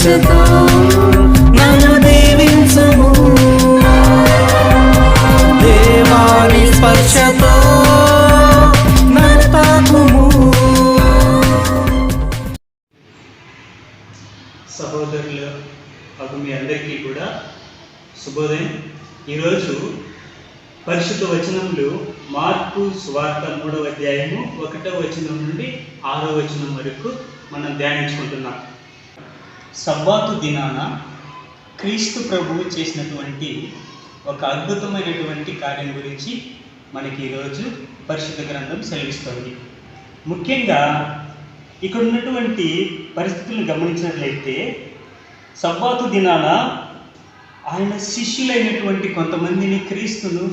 స్పర్శతో నన్ను దీవించుము, దేవాని స్పర్శతో నన్ను తాకుము. సహోదరులు అటు మీ అందరికీ కూడా శుభోదయం. ఈరోజు పరిశుద్ధ వచనములు మార్కు సువార్త 3వ అధ్యాయము 1వ వచనం నుండి 6వ వచనం వరకు మనం ధ్యానించుకుంటున్నాం. సబ్బాతు దినాన క్రీస్తు ప్రభువు చేసినటువంటి ఒక అద్భుతమైనటువంటి కార్యం గురించి మనకి ఈరోజు పరిశుద్ధ గ్రంథం సెలవిస్తుంది. ముఖ్యంగా ఇక్కడ ఉన్నటువంటి పరిస్థితులను గమనించినట్లయితే సబ్బాతు దినాన ఆయన శిష్యులైనటువంటి కొంతమందిని క్రీస్తును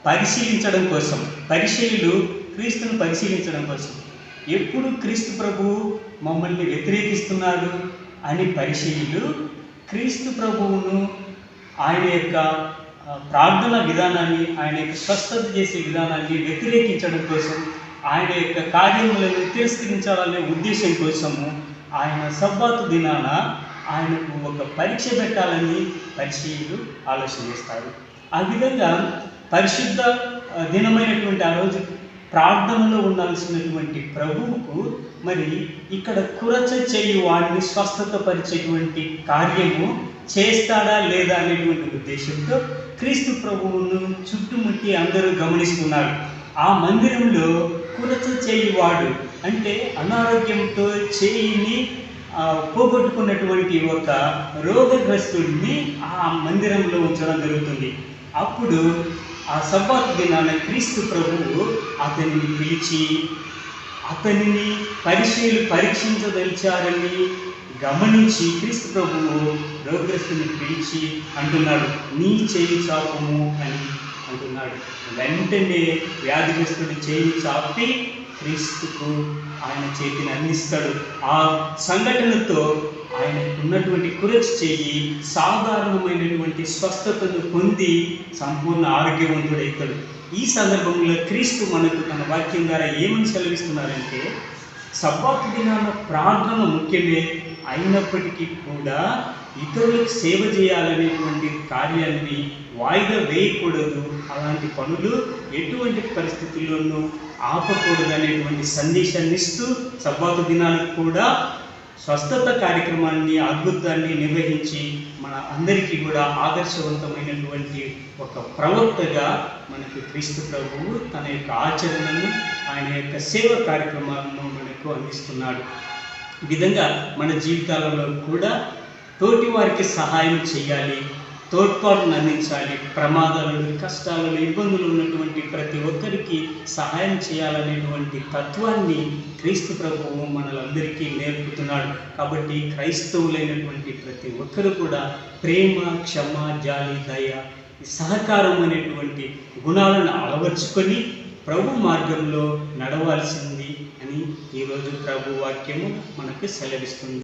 పరిశీలించడం కోసం, పరిశీలులు క్రీస్తును పరిశీలించడం కోసం, ఎప్పుడు క్రీస్తు ప్రభువు మమ్మల్ని వ్యతిరేకిస్తున్నారు అని పరిశీలులు క్రీస్తు ప్రభువును ఆయన యొక్క ప్రార్థన విధానాన్ని, ఆయన యొక్క స్వస్థత చేసే విధానాన్ని వ్యతిరేకించడం కోసం, ఆయన యొక్క కార్యములను తిరస్కరించాలనే ఉద్దేశం కోసము ఆయన సబ్బాతు దినాన ఆయనకు ఒక పరీక్ష పెట్టాలని పరిశీలులు ఆలోచన చేస్తారు. ఆ విధంగా పరిశుద్ధ దినమైనటువంటి ఆ రోజు ప్రార్థనలో ఉండాల్సినటువంటి ప్రభువుకు మరి ఇక్కడ కురచ చేయు వాడిని స్వస్థత పరిచేటువంటి కార్యము చేస్తాడా లేదా అనేటువంటి ఉద్దేశంతో క్రీస్తు ప్రభువును చుట్టుముట్టి అందరూ గమనిస్తున్నారు. ఆ మందిరంలో కురచ చేయువాడు అంటే అనారోగ్యంతో చేయిని పోగొట్టుకున్నటువంటి ఒక రోగగ్రస్తుడిని ఆ మందిరంలో ఉంచడం జరుగుతుంది. అప్పుడు ఆ సబ్బాతు దినాన క్రీస్తు ప్రభువు అతనిని పిలిచి అతనిని పరీక్షించదలిచారని గమనించి క్రీస్తు ప్రభువు రోగగ్రస్తుని పిలిచి అంటున్నాడు, నీ చేయి చాపము అని అంటున్నాడు. వెంటనే వ్యాధిగ్రస్తుడు చేయి చాపి క్రీస్తుకు ఆయన చేతిని అందిస్తాడు. ఆ సంఘటనతో ఆయనకు ఉన్నటువంటి కురచ చేయి సాధారణమైనటువంటి స్వస్థతను పొంది సంపూర్ణ ఆరోగ్యవంతుడైతాడు. ఈ సందర్భంలో క్రీస్తు మనకు తన వాక్యం ద్వారా ఏమని సెలవిస్తున్నారంటే, సబ్బాతు దినాన ప్రార్థన ముఖ్యమే అయినప్పటికీ కూడా ఇతరులకు సేవ చేయాలనేటువంటి కార్యాన్ని వాయిదా వేయకూడదు, అలాంటి పనులు ఎటువంటి పరిస్థితుల్లోనూ ఆపకూడదు అనేటువంటి సందేశాన్ని ఇస్తూ సబ్బాతు దినానికి కూడా స్వస్థత కార్యక్రమాన్ని, అద్భుతాన్ని నిర్వహించి మన అందరికీ కూడా ఆదర్శవంతమైనటువంటి ఒక ప్రవక్తగా మనకు క్రీస్తు ప్రభువు తన యొక్క ఆచరణను, ఆయన యొక్క సేవ కార్యక్రమాలను మనకు అందిస్తున్నాడు. ఈ విధంగా మన జీవితాలలో కూడా తోటి వారికి సహాయం చేయాలి, తోడ్పాటును అందించాలి. ప్రమాదాలను, కష్టాలను, ఇబ్బందులు ఉన్నటువంటి ప్రతి ఒక్కరికి సహాయం చేయాలనేటువంటి తత్వాన్ని క్రీస్తు ప్రభువు మనలందరికీ నేర్పుతున్నాడు. కాబట్టి క్రైస్తవులైనటువంటి ప్రతి ఒక్కరు కూడా ప్రేమ, క్షమ, జాలి, దయ, సహకారం అనేటువంటి గుణాలను అలవర్చుకొని ప్రభు మార్గంలో నడవాల్సింది అని ఈరోజు ప్రభు వాక్యము మనకు సెలవిస్తుంది.